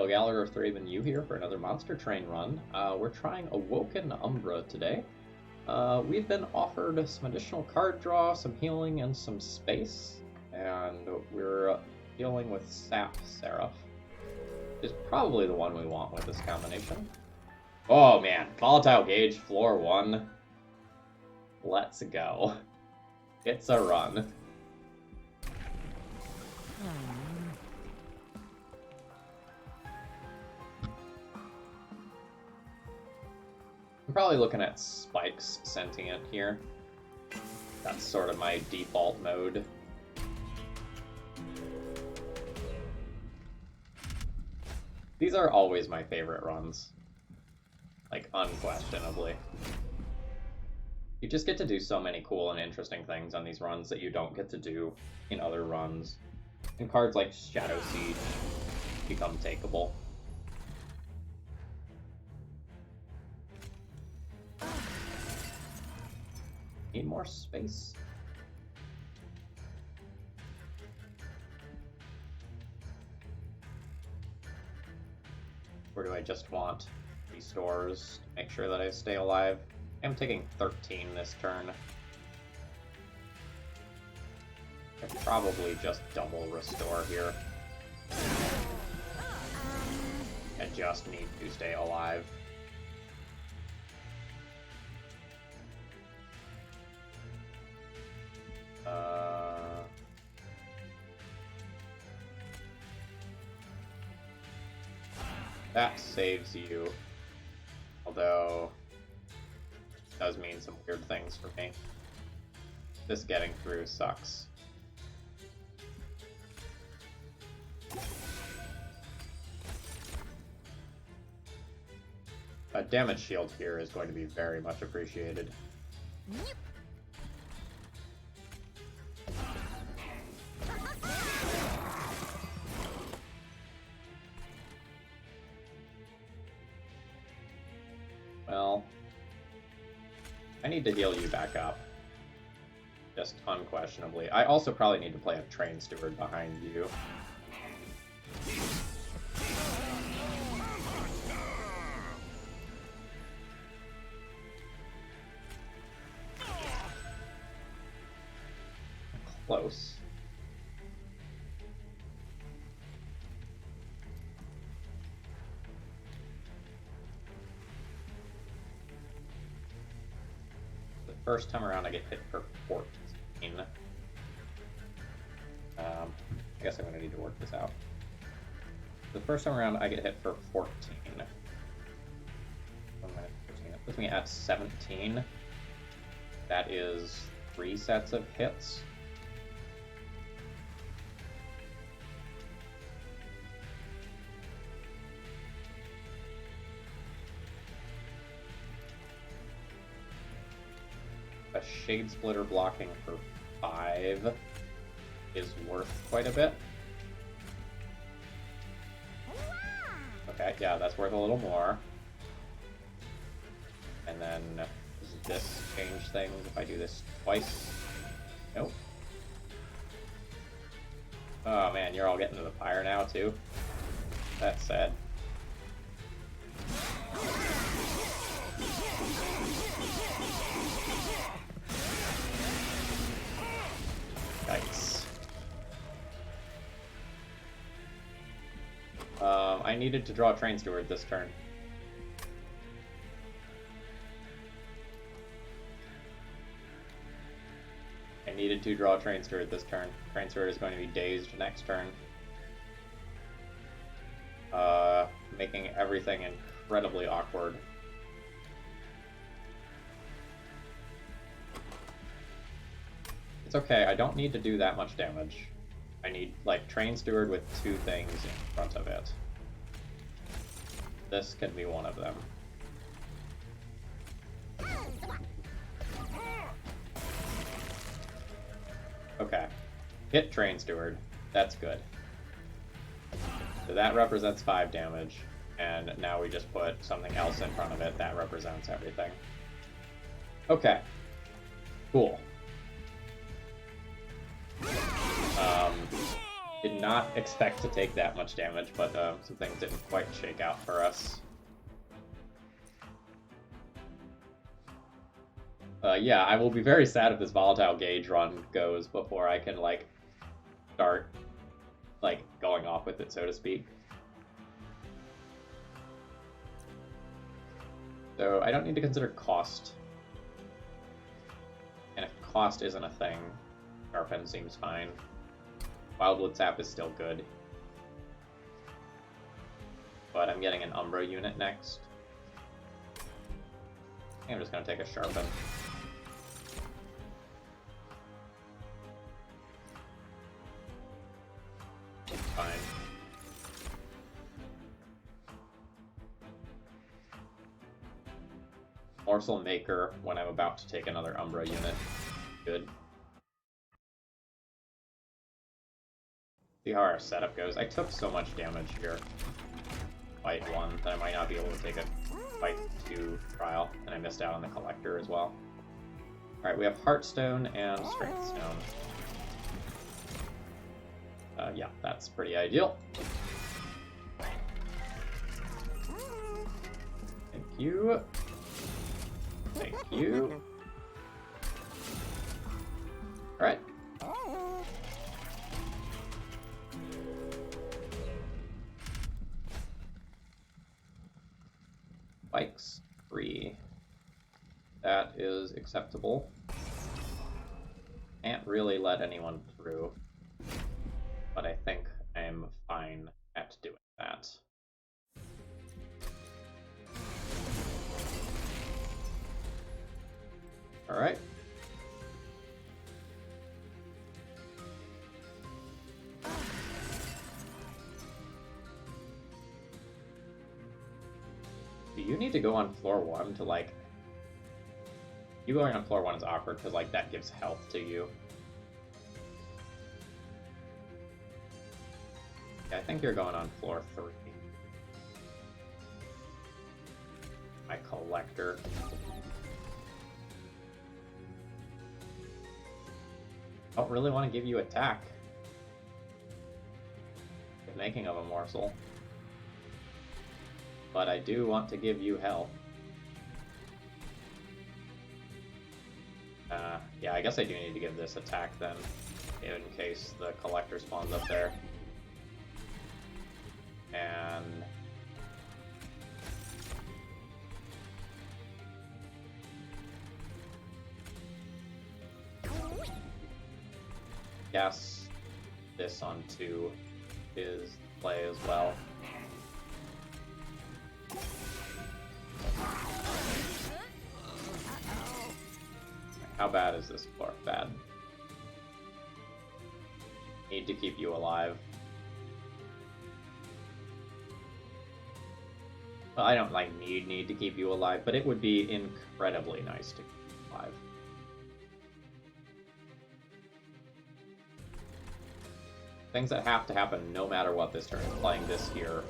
Gallagher of ThrabenU here for another Monster Train run. We're trying Awoken Umbra today. We've been offered some additional card draw, some healing, and some space. And we're dealing with Sap Seraph, which is probably the one we want with this combination. Oh man, Volatile Gauge, floor 1. Let's go. It's a run. I'm probably looking at Spike's Sentient here. That's sort of my default mode. These are always my favorite runs. Like, unquestionably. You just get to do so many cool and interesting things on these runs that you don't get to do in other runs. And cards like Shadow Siege become takeable. Need more space? Or do I just want restores to make sure that I stay alive? I'm taking 13 this turn. I probably just double restore here. I just need to stay alive. That saves you, although it does mean some weird things for me. This getting through sucks. A damage shield here is going to be very much appreciated. Well, I need to heal you back up. Just unquestionably. I also probably need to play a Train Steward behind you. Close. First time around I get hit for 14. I guess I'm going to need to work this out. The first time around I get hit for 14. 1 minute 15. That puts me at 17. That is 3 sets of hits. A Shade Splitter blocking for 5 is worth quite a bit. Okay, yeah, that's worth a little more. And then, does this change things if I do this twice? Nope. Oh man, you're all getting to the pyre now too? That's sad. Yikes. I needed to draw a Train Steward this turn. I needed to draw a Train Steward this turn. Train Steward is going to be dazed next turn. Making everything incredibly awkward. It's okay, I don't need to do that much damage. I need, like, Train Steward with 2 things in front of it. This can be one of them. Okay. Hit Train Steward. That's good. So that represents 5 damage. And now we just put something else in front of it that represents everything. Okay. Cool. Did not expect to take that much damage, but some things didn't quite shake out for us. Yeah, I will be very sad if this Volatile Gauge run goes before I can, like, start, like, going off with it, so to speak. So I don't need to consider cost. And if cost isn't a thing, Sharpen seems fine. Wildwood Sap is still good. But I'm getting an Umbra unit next. I think I'm just going to take a Sharpen. It's fine. Morsel Maker when I'm about to take another Umbra unit. Good. See how our setup goes. I took so much damage here. Fight 1 that I might not be able to take a Fight 2 trial, and I missed out on the Collector as well. Alright, we have Heartstone and Strength Stone. Yeah, that's pretty ideal. Thank you. Thank you. Alright. Bikes 3. That is acceptable. Can't really let anyone through, but I think I'm fine at doing that. Alright. Do you need to go on floor 1 to, like... You going on floor 1 is awkward, because, like, that gives health to you. Yeah, I think you're going on floor 3. My Collector. I don't really want to give you attack. The making of a morsel. But I do want to give you health. Yeah, I guess I do need to give this attack then, in case the Collector spawns up there. And... Yes, this on 2 is play as well. How bad is this floor? Bad. Need to keep you alive. Well, I don't like need to keep you alive, but it would be incredibly nice to keep you alive. Things that have to happen no matter what this turn. Playing this here.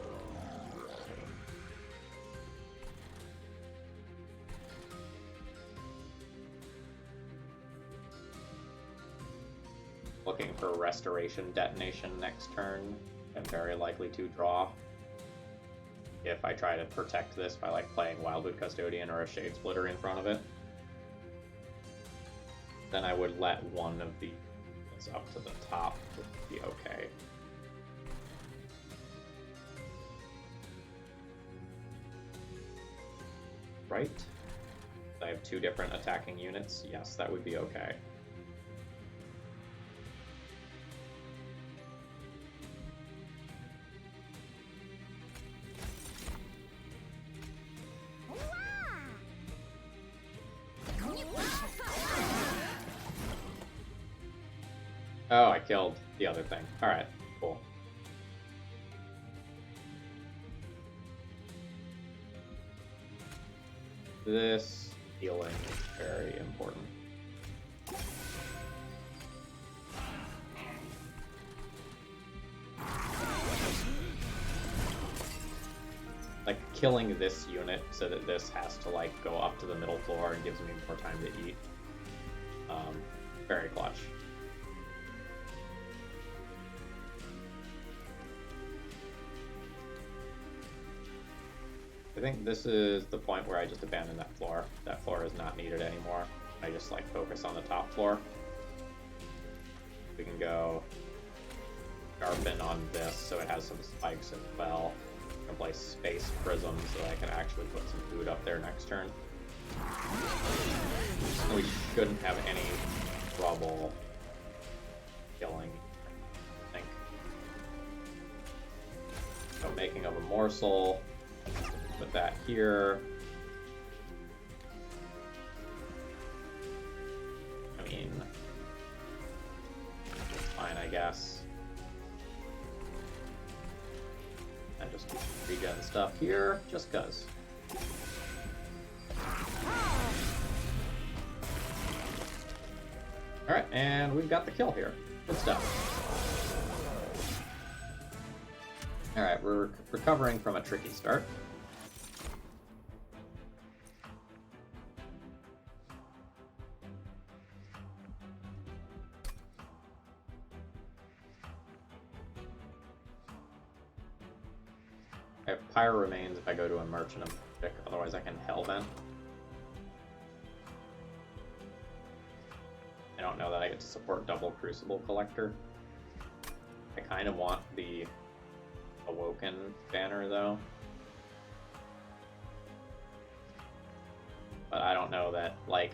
Looking for Restoration Detonation next turn. I'm very likely to draw. If I try to protect this by, like, playing Wildwood Custodian or a Shade Splitter in front of it. Then I would let one of the up to the top would be okay. Right? I have 2 different attacking units. Yes, that would be okay. Oh, I killed the other thing. Alright, cool. This healing is very important. Like, killing this unit so that this has to, like, go up to the middle floor and gives me more time to eat. Very clutch. I think this is the point where I just abandon that floor. That floor is not needed anymore. I just like focus on the top floor. We can go sharpen on this so it has some spikes as well. I can play space prisms so I can actually put some food up there next turn. And we shouldn't have any trouble killing, I think. So making of a morsel. Put that here. I mean, it's fine, I guess. And just regen stuff here, just cuz. Alright, and we've got the kill here. Good stuff. Alright, we're recovering from a tricky start. I have Pyre Remains if I go to a Merchant of Magic, otherwise I can Hellbent. I don't know that I get to support double Crucible Collector. I kind of want the Awoken banner though. But I don't know that, like,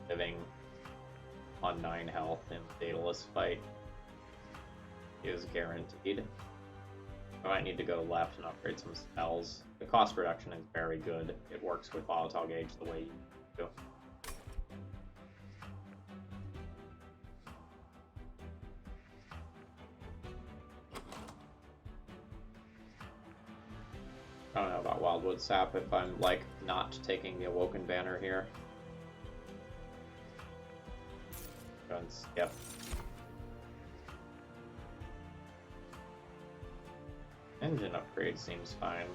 living on 9 health in Daedalus fight is guaranteed. I might need to go left and upgrade some spells. The cost reduction is very good. It works with Volatile Gauge the way you do. I don't know about Wildwood Sap if I'm, like, not taking the Awoken banner here. Go and skip. Engine upgrade seems fine.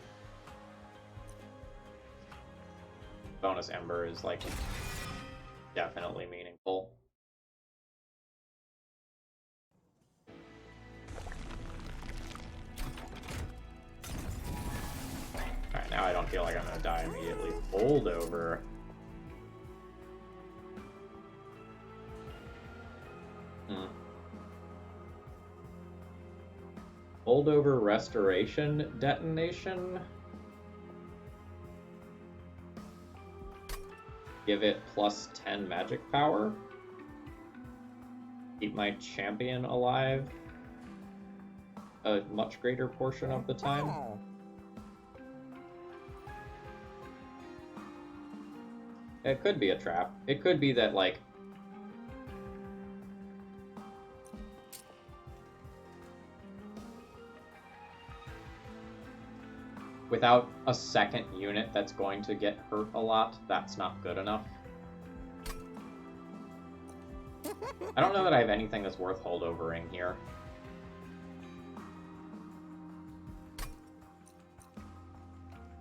Bonus Ember is, like, definitely meaningful. Alright, now I don't feel like I'm gonna die immediately. Holdover. Holdover Restoration Detonation. Give it plus 10 magic power. Keep my champion alive a much greater portion of the time. It could be a trap. It could be that, like, without a second unit that's going to get hurt a lot, that's not good enough. I don't know that I have anything that's worth holdovering here.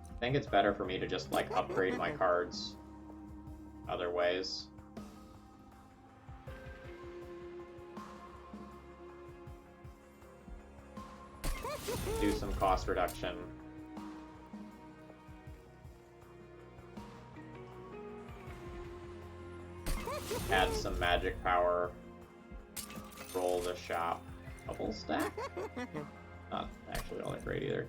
I think it's better for me to just, like, upgrade my cards other ways. Do some cost reduction. Add some magic power. Roll the shop. Double stack? Not actually all that great either.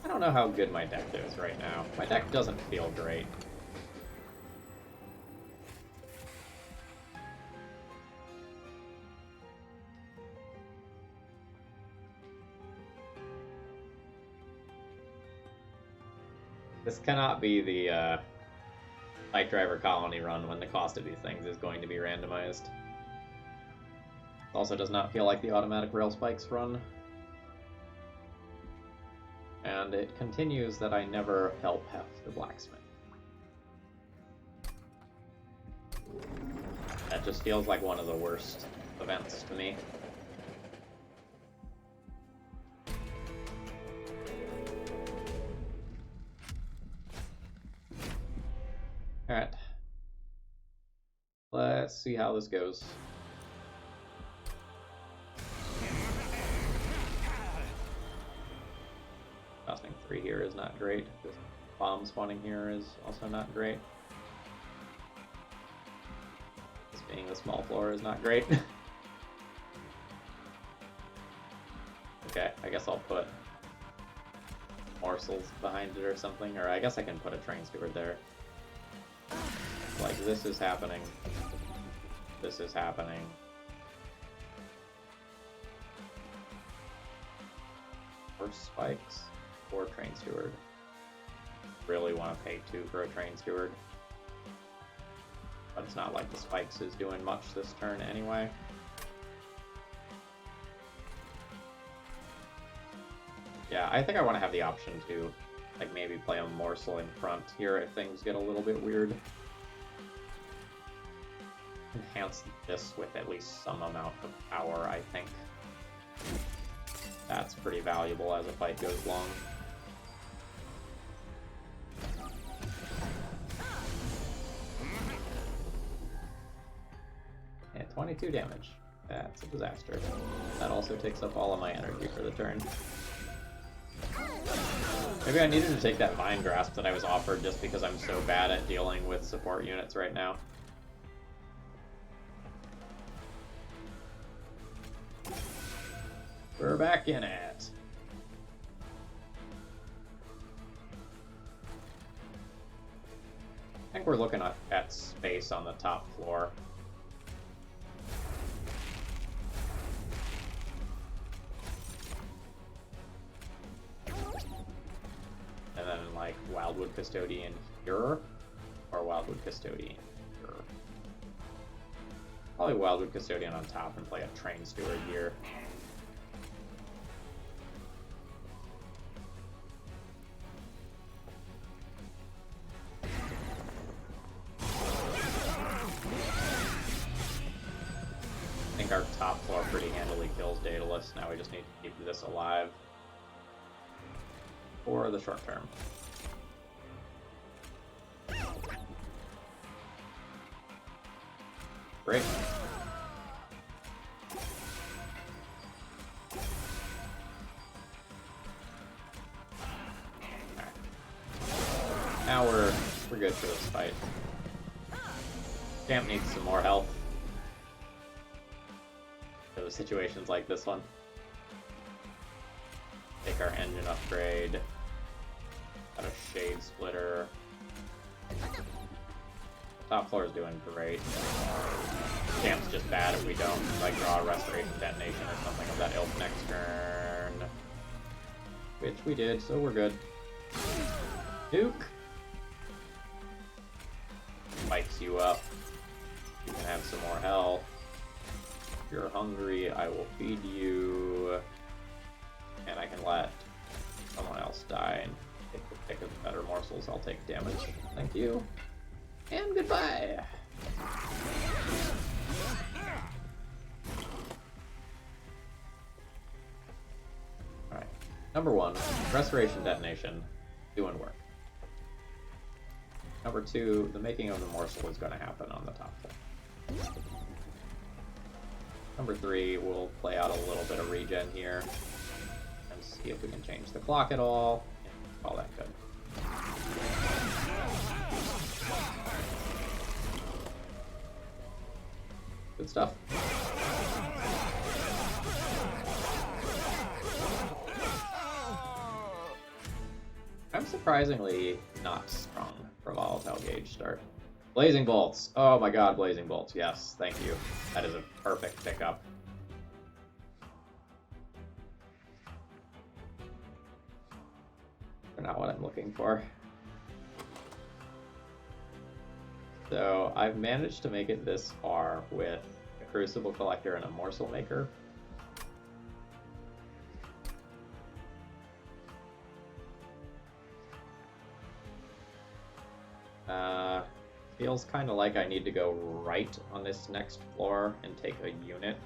I don't know how good my deck is right now. My deck doesn't feel great. This cannot be the Light Driver Colony run when the cost of these things is going to be randomized. It also does not feel like the automatic Rail Spikes run. And And it continues that I never help Hef the blacksmith. That just feels like one of the worst events to me. Alright. Let's see how this goes. Costing 3 here is not great. This bomb spawning here is also not great. This being the small floor is not great. Okay, I guess I'll put morsels behind it or something, or I guess I can put a train steward there. Like, this is happening. This is happening. Or spikes, or train steward. Really want to pay 2 for a train steward. But it's not like the spikes is doing much this turn anyway. Yeah, I think I want to have the option to, like, maybe play a morsel in front here if things get a little bit weird. Enhance this with at least some amount of power, I think. That's pretty valuable as a fight goes long. And 22 damage. That's a disaster. That also takes up all of my energy for the turn. Maybe I needed to take that Vine Grasp that I was offered just because I'm so bad at dealing with support units right now. We're back in it. I think we're looking at space on the top floor. And then, like, Wildwood Custodian here, or Wildwood Custodian here. Probably Wildwood Custodian on top and play a Train Steward here. I think our top floor pretty handily kills Daedalus. Now we just need to keep this alive for the short term. Great. Alright. Now we're good for this fight. Champ needs some more health. For the situations like this one. Take our engine upgrade. Got a Shade Splitter. Top floor is doing great. Camp's just bad if we don't, like, draw a Restoration Detonation or something of that ilk next turn. Which we did, so we're good. Nuke! Spikes you up. You can have some more health. If you're hungry, I will feed you. And I can let someone else die and take the pick of better morsels. I'll take damage. Thank you. And goodbye! Alright. Number 1, Restoration Detonation. Doing work. Number 2, the making of the morsel is going to happen on the top floor. Number 3, we'll play out a little bit of regen here. And see if we can change the clock at all. And call that good. Good stuff. I'm surprisingly not strong for Volatile Gauge start. Blazing Bolts. Oh my god, Blazing Bolts. Yes, thank you. That is a perfect pickup. They're not what I'm looking for. So I've managed to make it this far with a Crucible Collector and a Morsel Maker. Feels kind of like I need to go right on this next floor and take a unit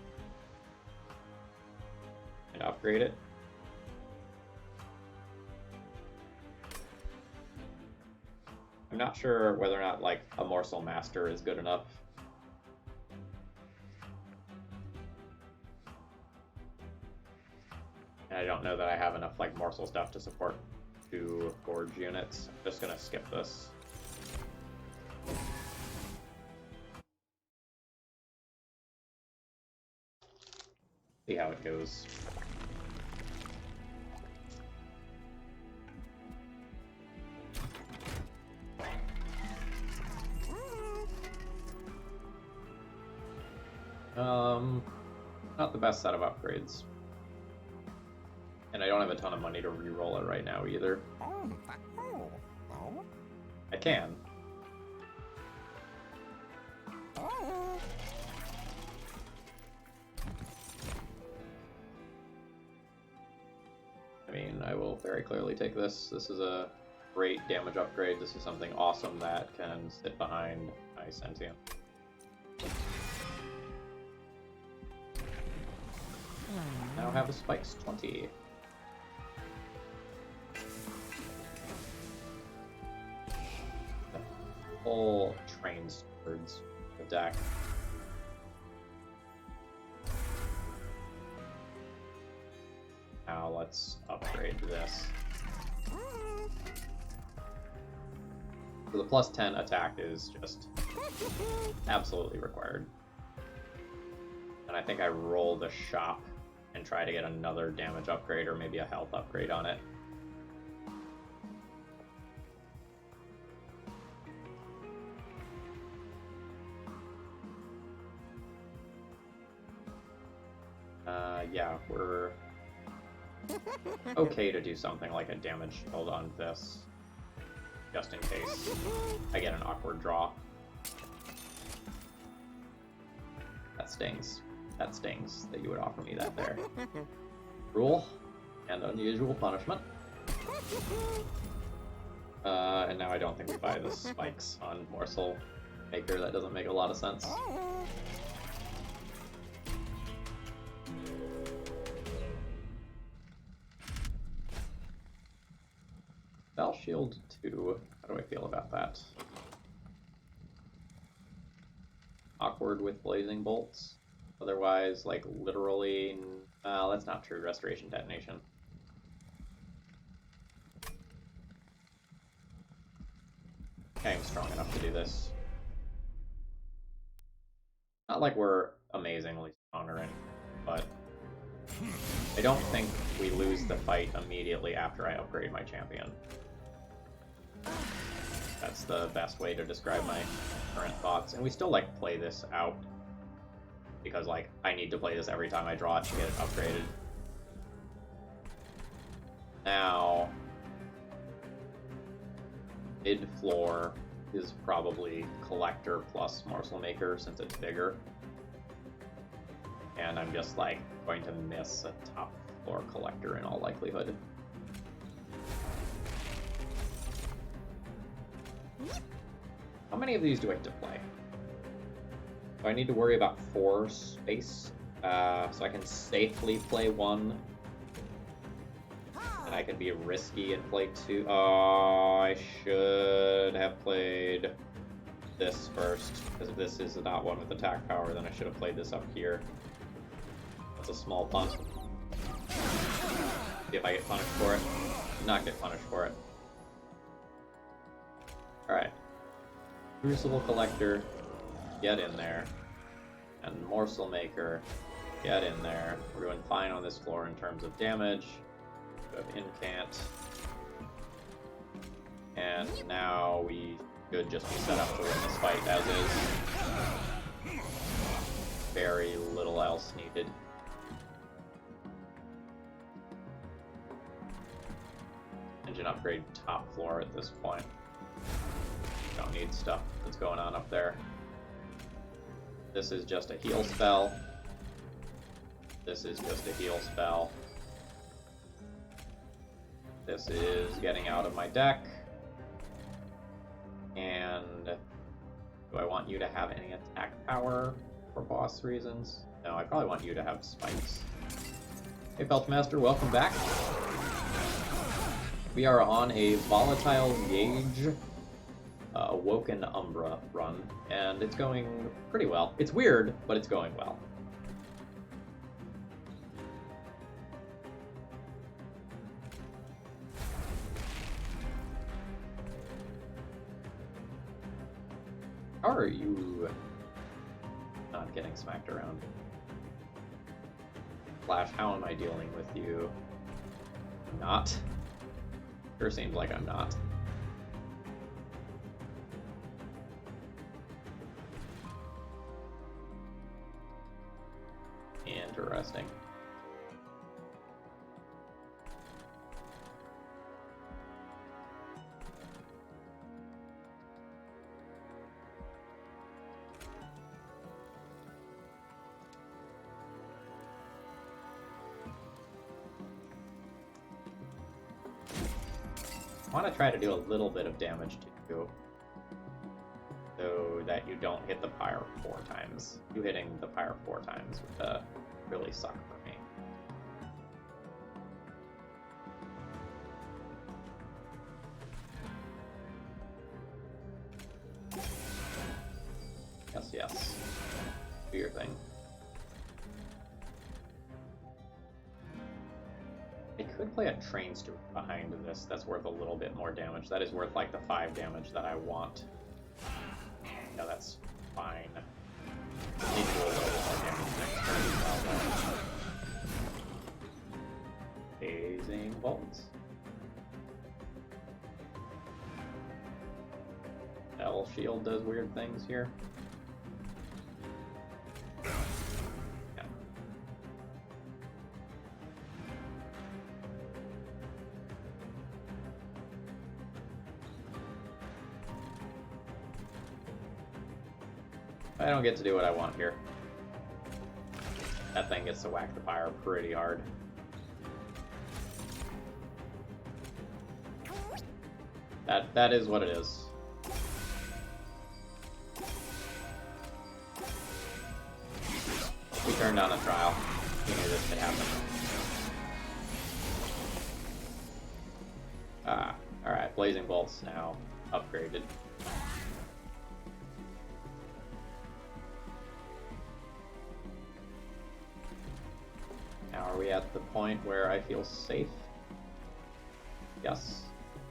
and upgrade it. I'm not sure whether or not like a Morsel Master is good enough. And I don't know that I have enough like morsel stuff to support 2 gorge units. I'm just gonna skip this. See how it goes. Not the best set of upgrades. And I don't have a ton of money to re-roll it right now either. I can. I mean, I will very clearly take this. This is a great damage upgrade. This is something awesome that can sit behind my Sentient. Now have a Spikes 20. Full trains towards the deck. Now let's upgrade this. So the plus 10 attack is just absolutely required. And I think I roll the shop and try to get another damage upgrade or maybe a health upgrade on it. Yeah, we're okay to do something like a damage shield on this, just in case I get an awkward draw. That stings. That stings that you would offer me that there. Rule and unusual punishment. And now I don't think we buy the spikes on Morsel Maker. That doesn't make a lot of sense. Spell Shield 2. How do I feel about that? Awkward with Blazing Bolts. Otherwise, like, literally... that's not true. Restoration Detonation. Okay, I'm strong enough to do this. Not like we're amazingly strong or anything, but... I don't think we lose the fight immediately after I upgrade my champion. That's the best way to describe my current thoughts. And we still, like, play this out. Because, like, I need to play this every time I draw it to get it upgraded. Now... mid-floor is probably Collector plus Morsel Maker, since it's bigger. And I'm just, like, going to miss a top-floor Collector in all likelihood. How many of these do I have to play? Do I need to worry about 4 space? So I can safely play 1. And I can be risky and play 2. Oh, I should have played this first. Because if this is not one with attack power, then I should have played this up here. That's a small punt. See if I get punished for it. Not get punished for it. Alright. Crucible Collector, get in there. And Morsel Maker, get in there. We're doing fine on this floor in terms of damage. We have Incant. And now we should just be set up to win this fight as is. Very little else needed. Engine upgrade top floor at this point. Don't need stuff that's going on up there. This is just a heal spell. This is just a heal spell. This is getting out of my deck. And Do I want you to have any attack power for boss reasons? No, I probably want you to have spikes. Hey Felchmaster, welcome back. We are on a Volatile Gauge Awoken Umbra run, and it's going pretty well. It's weird, but it's going well. How are you not getting smacked around? Flash, how am I dealing with you? Not? Sure seems like I'm not. Interesting. I want to try to do a little bit of damage to you, so that you don't hit the pyre 4 times. You hitting the pyre 4 times would really suck for me. Yes, yes. Do your thing. I could play a train steward behind this. That's worth a little bit more damage. That is worth like the 5 damage that I want. Yeah, that's fine. Need to do a little bit more damage next turn. Phasing bolts. L shield does weird things here. Yeah. I don't get to do what I want here. That thing gets to whack the fire pretty hard. That is what it is. We turned on a trial. We knew this could happen. Ah, alright, Blazing Bolts now upgraded. Now are we at the point where I feel safe? Yes.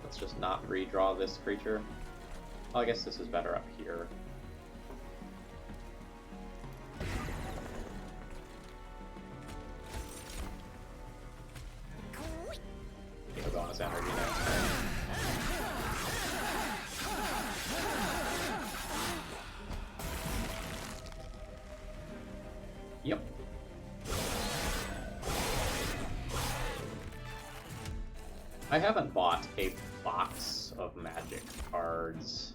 Let's just not redraw this creature. Well, I guess this is better up here. Get a bonus energy next turn. Yep. I haven't bought a box of magic cards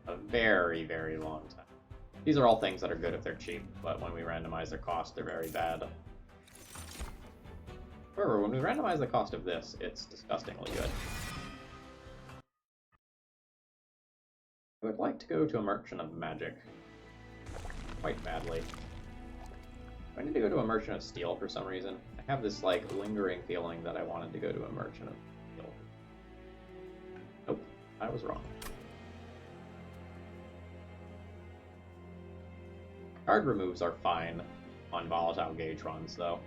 a very, very long time. These are all things that are good if they're cheap, but when we randomize their cost, they're very bad. However, when we randomize the cost of this, it's disgustingly good. I would like to go to a Merchant of Magic quite badly. I need to go to a Merchant of Steel for some reason. I have this like lingering feeling that I wanted to go to a Merchant of Steel. Nope, I was wrong. Card removes are fine on Volatile Gauge runs, though.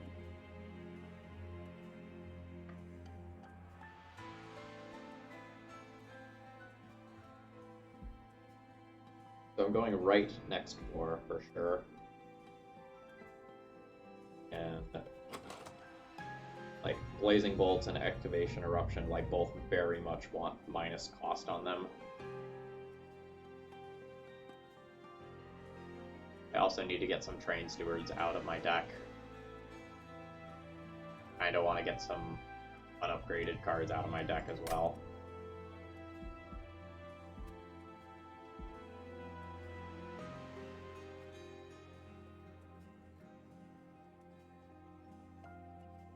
So I'm going right next floor for sure. And like Blazing Bolts and Activation Eruption, like both very much want minus cost on them. I also need to get some Train Stewards out of my deck. I kinda want to get some unupgraded cards out of my deck as well.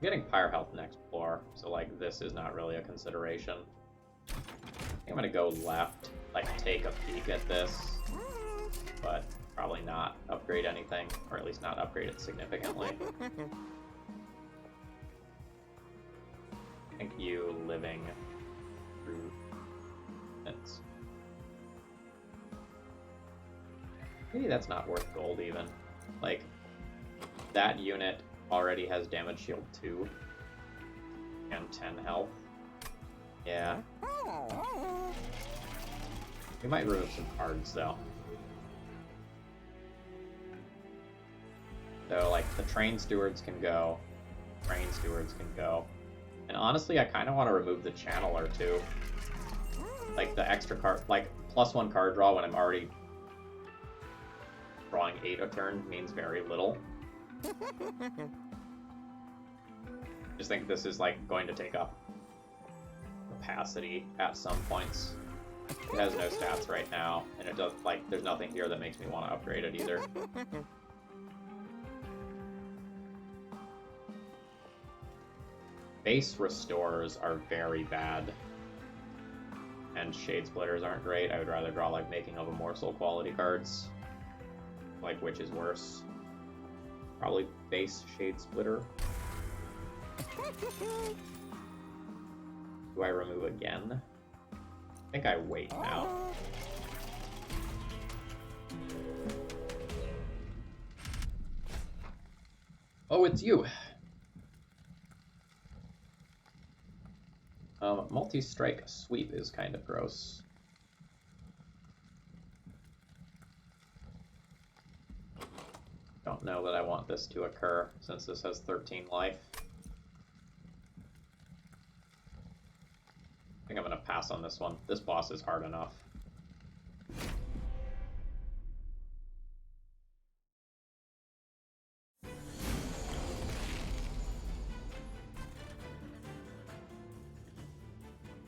I'm getting Pyre Health next floor, so like this is not really a consideration. I'm gonna go left, like take a peek at this, but probably not upgrade anything, or at least not upgrade it significantly. I think you living through it. Maybe that's not worth gold even. Like, that unit already has damage shield 2 and 10 health. Yeah. We might remove some cards though. So like the train stewards can go. Train stewards can go. And honestly, I kind of want to remove the channeler too. Like the extra card, like +1 card draw when I'm already drawing 8 a turn means very little. Just think this is like going to take up capacity at some points. It has no stats right now, and it does like there's nothing here that makes me want to upgrade it either. Base restorers are very bad, and shade splitters aren't great. I would rather draw like making of a morsel quality cards. Like which is worse? Probably base shade splitter. Do I remove again? I think I wait now. Oh, it's you. Multi-strike sweep is kind of gross. Don't know that I want this to occur since this has 13 life. I think I'm going to pass on this one. This boss is hard enough.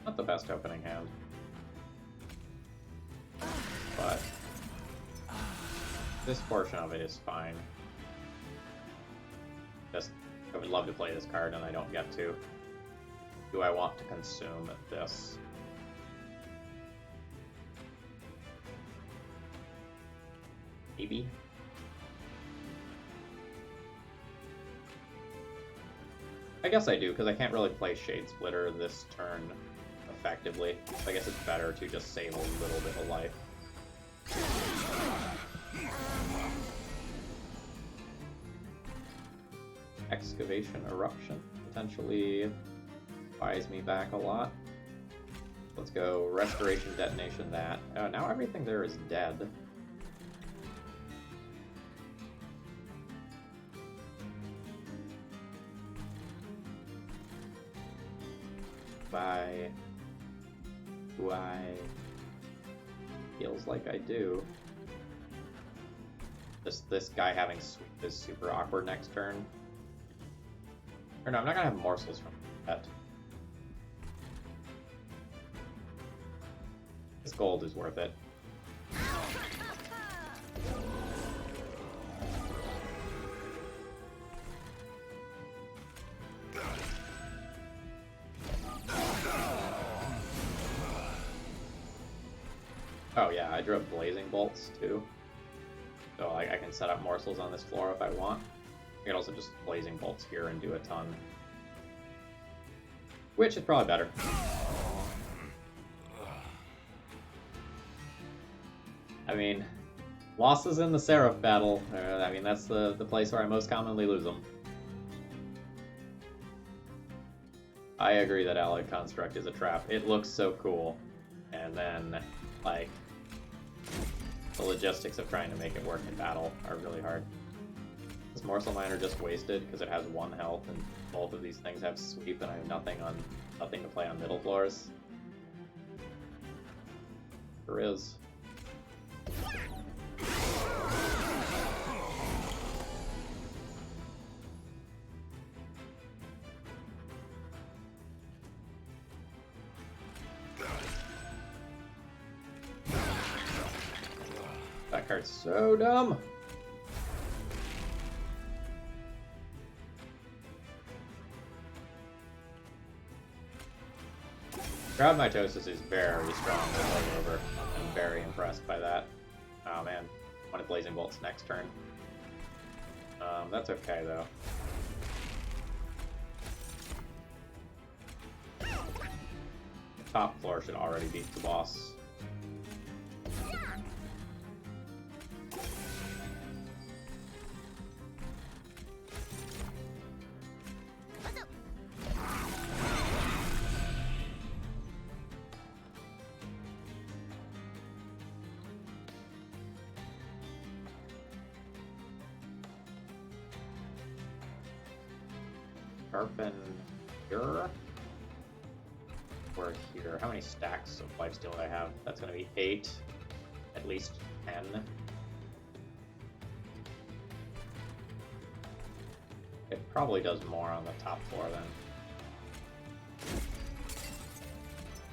Not the best opening hand. But this portion of it is fine. Just, I would love to play this card and I don't get to. Do I want to consume this? Maybe. I guess I do, because I can't really play Shade Splitter this turn effectively. So I guess it's better to just save a little bit of life. Excavation Eruption potentially buys me back a lot. Let's go Restoration Detonation that. Now everything there is dead. Do I? Feels like I do. This guy having sweep is super awkward next turn. Or no, I'm not gonna have morsels from that. This gold is worth it. Oh yeah, I drew up blazing bolts too. So I can set up morsels on this floor if I want. I can also just blazing bolts here and do a ton. Which is probably better. I mean, losses in the Seraph battle, I mean, that's the place where I most commonly lose them. I agree that Allied Construct is a trap. It looks so cool. And then, like, the logistics of trying to make it work in battle are really hard. This Morsel Miner just wasted because it has 1 health and both of these things have sweep and I have nothing to play on middle floors. There is. That card's so dumb. Crab Mitosis is very strong with Holdover. I'm very impressed by that. Oh man, one of Blazing Bolts next turn. That's okay though. The top floor should already beat the boss. ThrabenU. We're here. How many stacks of lifesteal do I have? That's going to be 8. At least 10. It probably does more on the top floor then.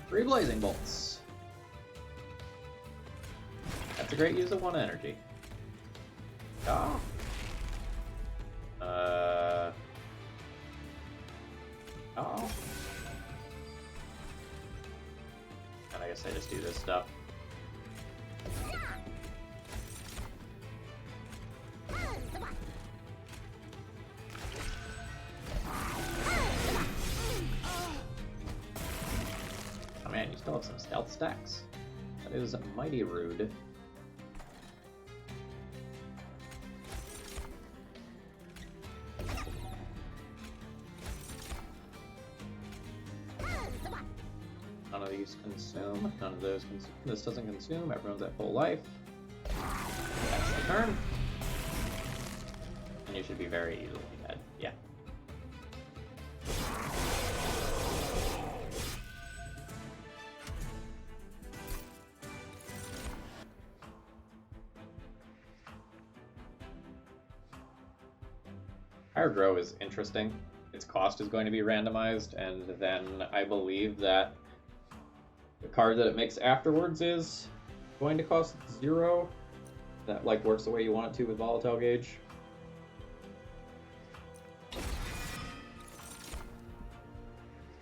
3 Blazing Bolts. That's a great use of 1 energy. Oh. Oh. And I guess I just do this stuff. Oh man, you still have some stealth stacks. That is mighty rude. None of these consume. None of those consume. This doesn't consume. Everyone's at full life. That's the turn. And you should be very easily dead. Yeah. Higher Grow is interesting. Its cost is going to be randomized, and then I believe that the card that it makes afterwards is going to cost 0. That like works the way you want it to with Volatile Gauge.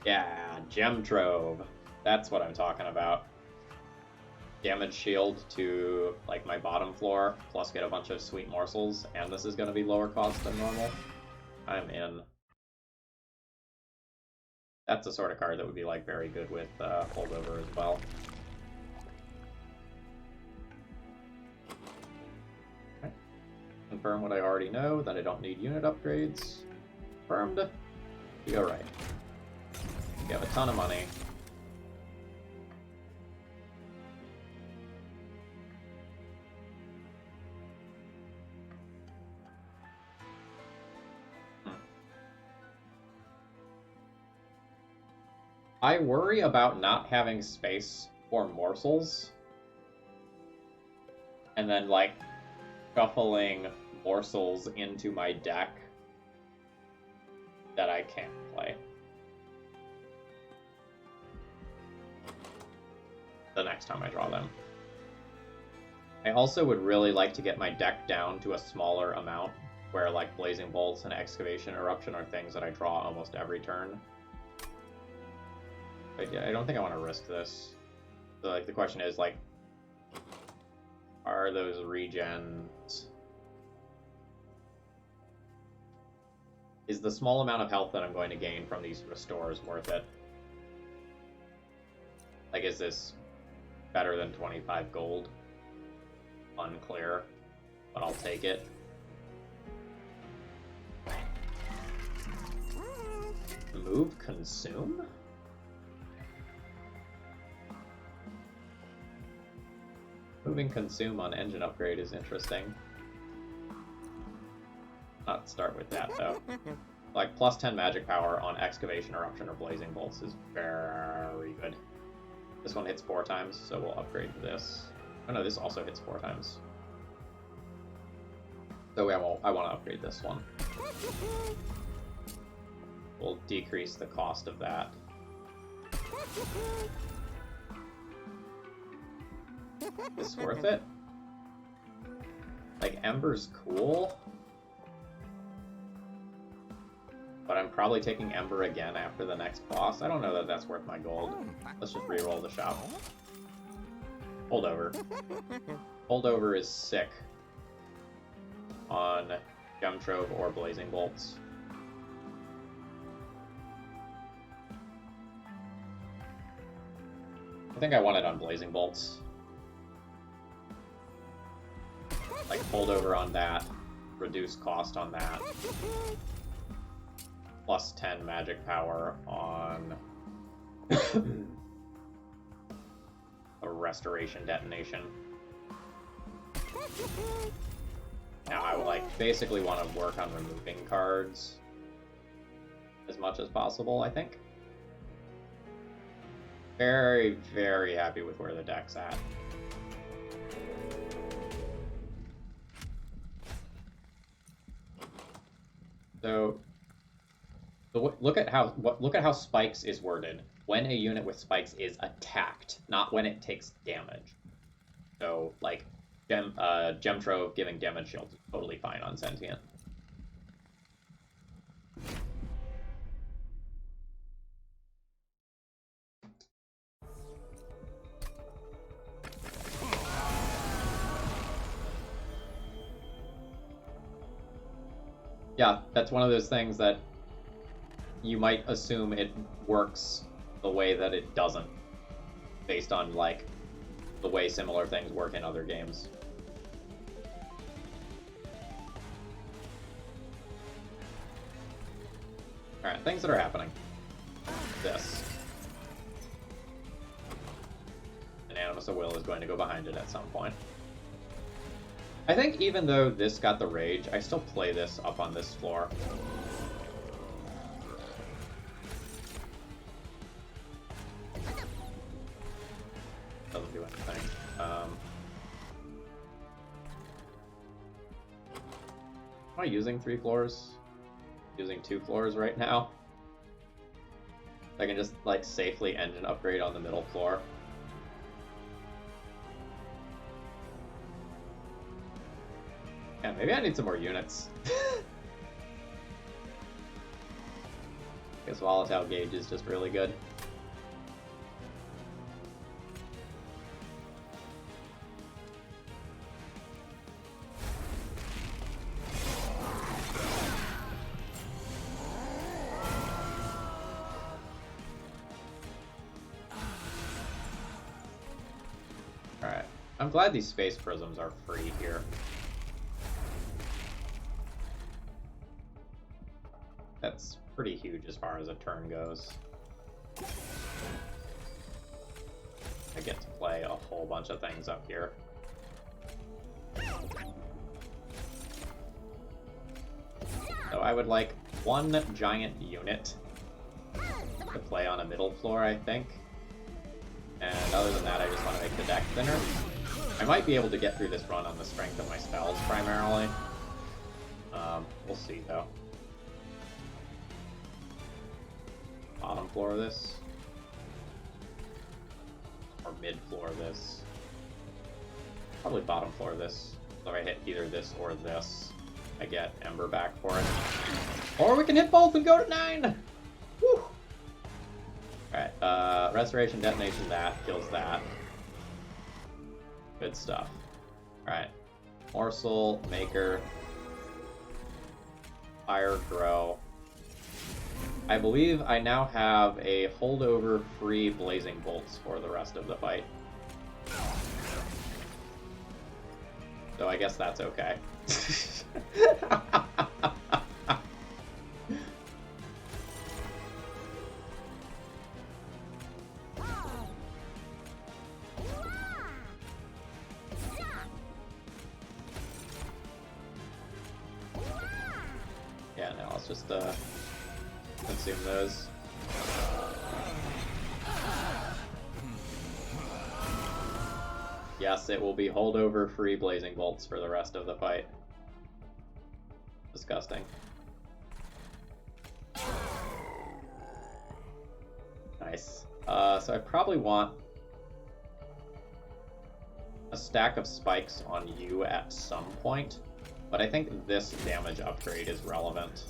Yeah, Gem Trove. That's what I'm talking about. Damage shield to like my bottom floor, plus get a bunch of sweet morsels, and this is going to be lower cost than normal. I'm in. That's the sort of card that would be like very good with Holdover as well. Okay. Confirm what I already know, that I don't need unit upgrades. Confirmed. You go right. You have a ton of money. I worry about not having space for morsels, and then like shuffling morsels into my deck that I can't play the next time I draw them. I also would really like to get my deck down to a smaller amount where like Blazing Bolts and Excavation Eruption are things that I draw almost every turn. I don't think I want to risk this. So, like, the question is, like, are those regens... Is the small amount of health that I'm going to gain from these restores worth it? Like, is this better than 25 gold? Unclear, but I'll take it. Move Consume? Moving Consume on Engine Upgrade is interesting. Not start with that, though. Like, plus 10 magic power on Excavation, Eruption, or Blazing Bolts is very good. This one hits 4 times, so we'll upgrade to this. Oh no, this also hits 4 times. So I want to upgrade this one. We'll decrease the cost of that. Is this worth it? Like, Ember's cool, but but I'm probably taking Ember again after the next boss. I don't know that that's worth my gold. Let's just reroll the shop. Holdover. Holdover is sick on Gem Trove or Blazing Bolts. I think I want it on Blazing Bolts. Like, holdover on that, reduce cost on that. Plus 10 magic power on a restoration detonation. Now I would like basically want to work on removing cards as much as possible, I think. Very, very happy with where the deck's at. So look at how spikes is worded. When a unit with spikes is attacked, not when it takes damage. So like Gem Trove giving damage shield is totally fine on Sentient. Yeah, that's one of those things that you might assume it works the way that it doesn't, based on, like, the way similar things work in other games. Alright, things that are happening. This. And Animus of Will is going to go behind it at some point. I think even though this got the rage, I still play this up on this floor. Doesn't do anything. Am I using 3 floors? Using 2 floors right now. I can just like safely engine upgrade on the middle floor. Yeah, maybe I need some more units. Guess Volatile Gauge is just really good. Alright. I'm glad these space prisms are free here. That's pretty huge as far as a turn goes. I get to play a whole bunch of things up here. So I would like 1 giant unit to play on a middle floor, I think. And other than that, I just want to make the deck thinner. I might be able to get through this run on the strength of my spells, primarily. We'll see, though. Bottom floor of this. Or mid floor of this. Probably bottom floor of this. So if I hit either this or this, I get Ember back for it. Or we can hit both and go to 9! Woo! Alright, Restoration Detonation, that kills that. Good stuff. Alright. Morsel, Maker. Fire Grow. I believe I now have a holdover free Blazing Bolts for the rest of the fight. So I guess that's okay. Yeah, no, let's just consume those. Yes, it will be holdover free Blazing Bolts for the rest of the fight. Disgusting. Nice. So I probably want a stack of spikes on you at some point, but I think this damage upgrade is relevant.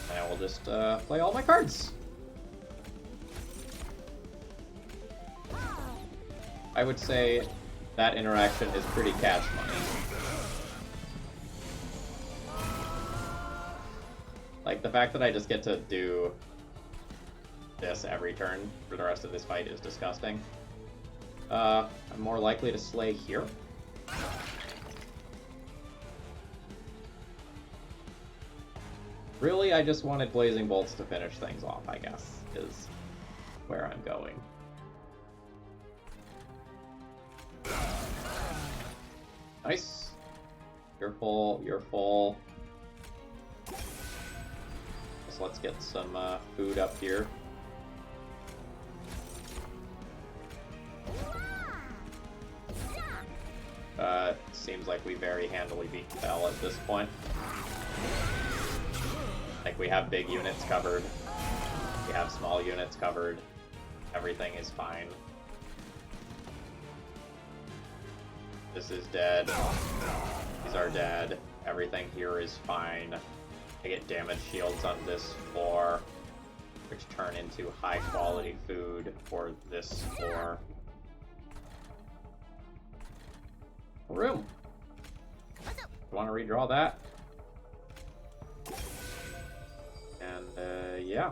And I will just play all my cards. I would say that interaction is pretty cash money. Like, the fact that I just get to do this every turn for the rest of this fight is disgusting. I'm more likely to slay here. Really, I just wanted Blazing Bolts to finish things off, I guess, is where I'm going. Nice. You're full, you're full. So let's get some food up here. Seems like we very handily beat Fel at this point. Like, we have big units covered. We have small units covered. Everything is fine. This is dead. These are dead. Everything here is fine. I get damage shields on this floor, which turn into high quality food for this floor. Room. You want to redraw that? And yeah.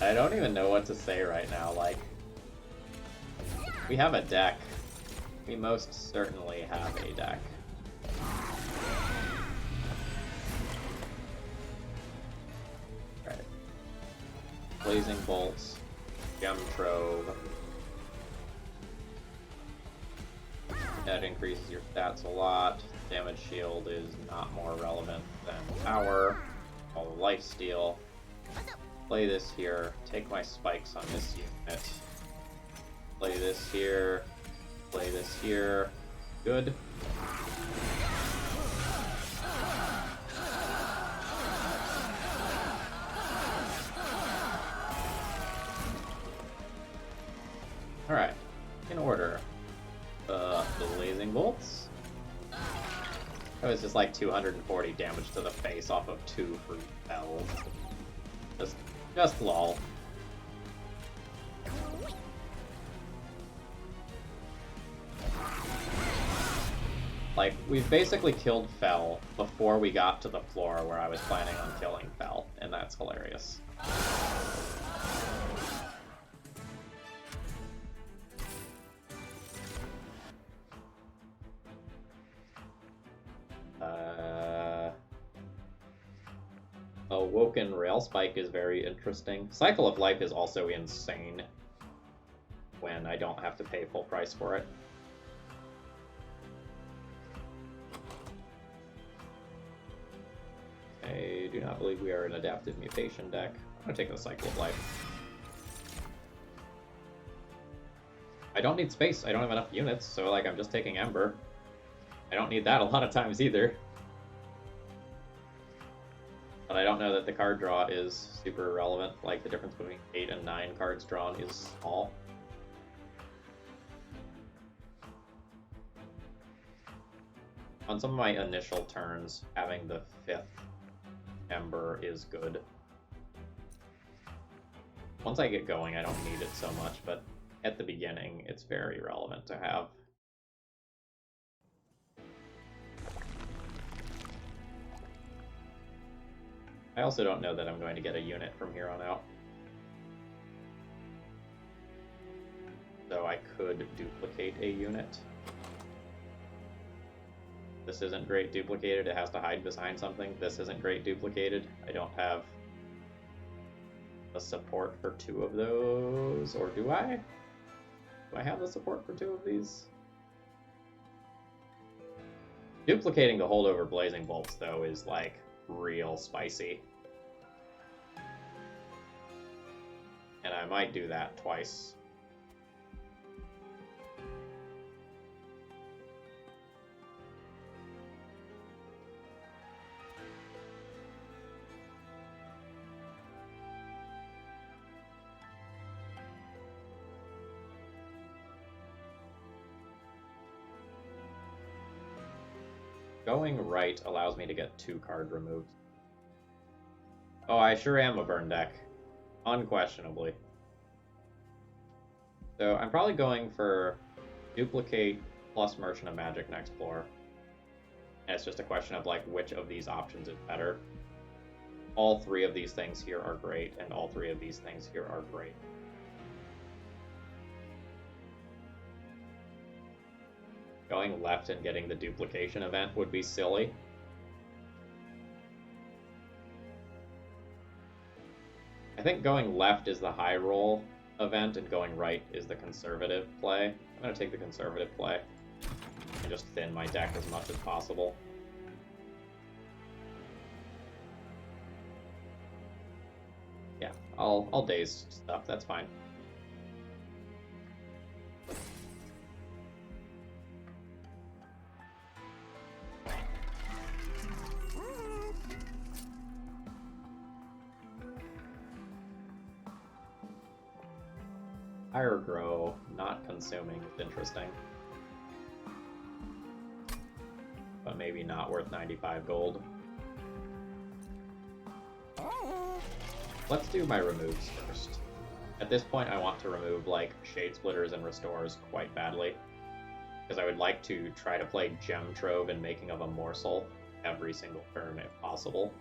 I don't even know what to say right now, like, we have a deck. We most certainly have a deck. Right. Blazing Bolts, Gem Trove. That increases your stats a lot. Damage Shield is not more relevant than Power. All the Lifesteal. Play this here. Take my spikes on this unit. Play this here. Play this here. Good. Alright. In order. Blazing Bolts. That was just like 240 damage to the face off of 2 for L. Just lol. Like, we've basically killed Fel before we got to the floor where I was planning on killing Fel, and that's hilarious. Awoken Rail Spike is very interesting. Cycle of Life is also insane when I don't have to pay full price for it. I do not believe we are an adaptive mutation deck. I'm gonna take the Cycle of Life. I don't need space. I don't have enough units, so like I'm just taking Ember. I don't need that a lot of times either. But I don't know that the card draw is super irrelevant. Like, the difference between 8 and 9 cards drawn is small. On some of my initial turns, having the 5th Ember is good. Once I get going, I don't need it so much, but at the beginning, it's very relevant to have. I also don't know that I'm going to get a unit from here on out. So I could duplicate a unit. This isn't great duplicated, it has to hide behind something. This isn't great duplicated. I don't have the support for 2 of those, or do I? Do I have the support for 2 of these? Duplicating the holdover Blazing Bolts, though, is like real spicy. And I might do that twice. going right allows me to get 2 card removed. Oh, I sure am a burn deck. Unquestionably. So I'm probably going for duplicate plus Merchant of Magic next floor. And it's just a question of like which of these options is better. All 3 of these things here are great, and all 3 of these things here are great. Going left and getting the duplication event would be silly. I think going left is the high roll event, and going right is the conservative play. I'm going to take the conservative play and just thin my deck as much as possible. Yeah, I'll daze stuff, that's fine. Higher grow, not consuming is interesting. But maybe not worth 95 gold. Let's do my removes first. At this point I want to remove like Shade Splitters and Restores quite badly. Because I would like to try to play Gem Trove and Making of a Morsel every single turn if possible.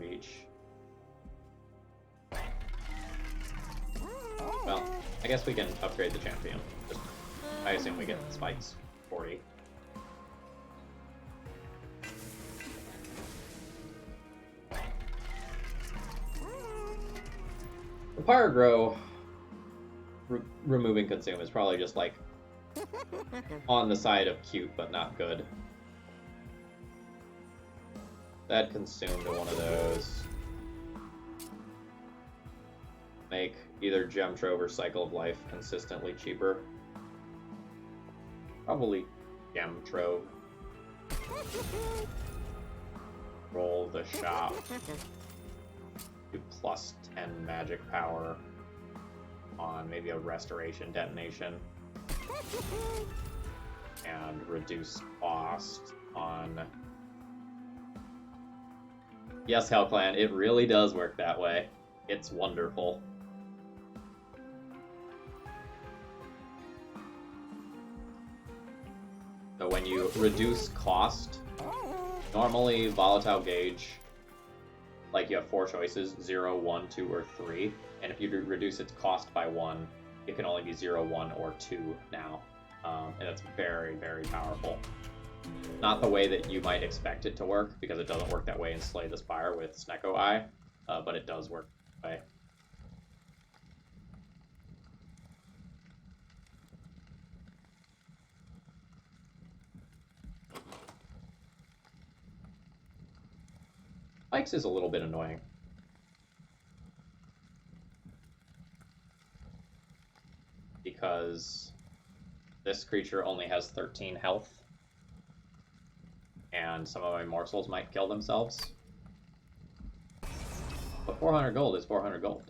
Each. Well, I guess we can upgrade the champion. Just, I assume we get spikes 40. The Pyrogrow removing consume is probably just like on the side of cute but not good. That consumed one of those. Make either Gem Trove or Cycle of Life consistently cheaper. Probably Gem Trove. Roll the shop. Do plus 10 magic power on maybe a Restoration Detonation. And reduce cost on... Yes, Hellclan, it really does work that way. It's wonderful. So when you reduce cost, normally Volatile Gauge, like you have 4 choices, 0, 1, 2, or 3. And if you reduce its cost by 1, it can only be 0, 1, or 2 now. And it's very, very powerful. Not the way that you might expect it to work, because it doesn't work that way in Slay the Spire with Snecko Eye, but it does work that way. Spikes is a little bit annoying. Because this creature only has 13 health. And some of my morsels might kill themselves. But 400 gold is 400 gold.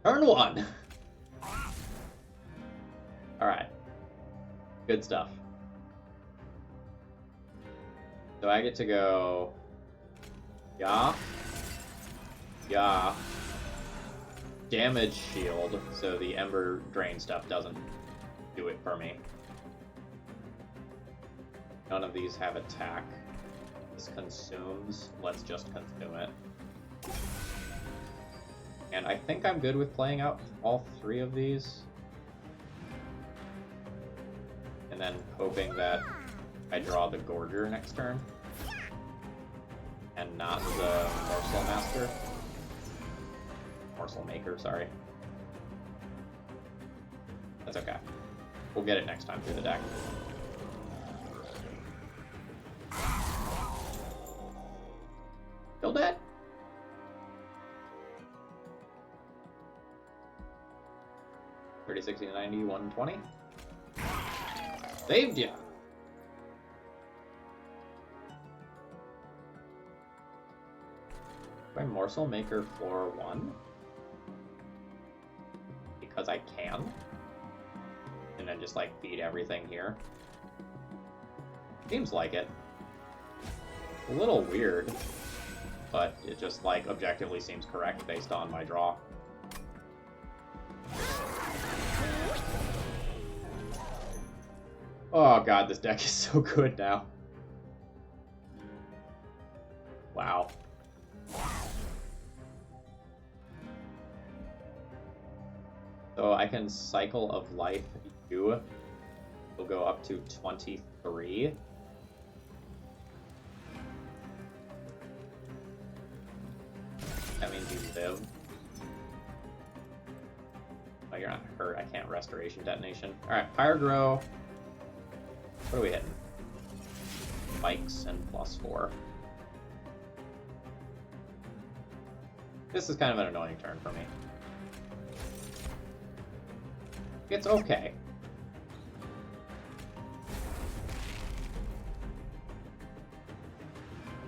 Turn 1! Alright. Good stuff. So I get to go... Yeah. Yeah. Damage shield, so the Ember Drain stuff doesn't do it for me. None of these have attack. This consumes. Let's just consume it. And I think I'm good with playing out all 3 of these. And then hoping that I draw the Gorger next turn. And not the Morsel Master. Morsel Maker, sorry. That's okay. We'll get it next time through the deck. Still dead? 60, 90, 120. Saved ya! My morsel maker floor 1? Because I can. And then just like feed everything here. Seems like it. A little weird, but it just like objectively seems correct based on my draw. Oh god, this deck is so good now. Wow. So I can Cycle of Life U. Will go up to 23. That means you live. Oh, you're not hurt. I can't Restoration Detonation. Alright, Pyrogrow. What are we hitting? Spikes and +4. This is kind of an annoying turn for me. It's okay.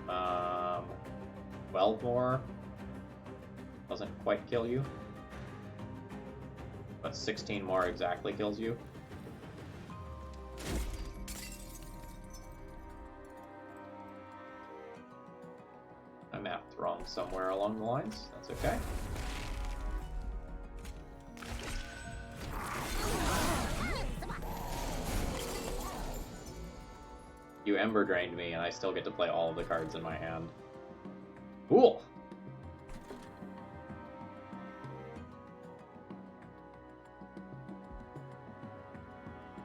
Um, 12 more. Doesn't quite kill you. But 16 more exactly kills you. My math's wrong somewhere along the lines. That's okay. You Ember Drained me, and I still get to play all of the cards in my hand. Cool!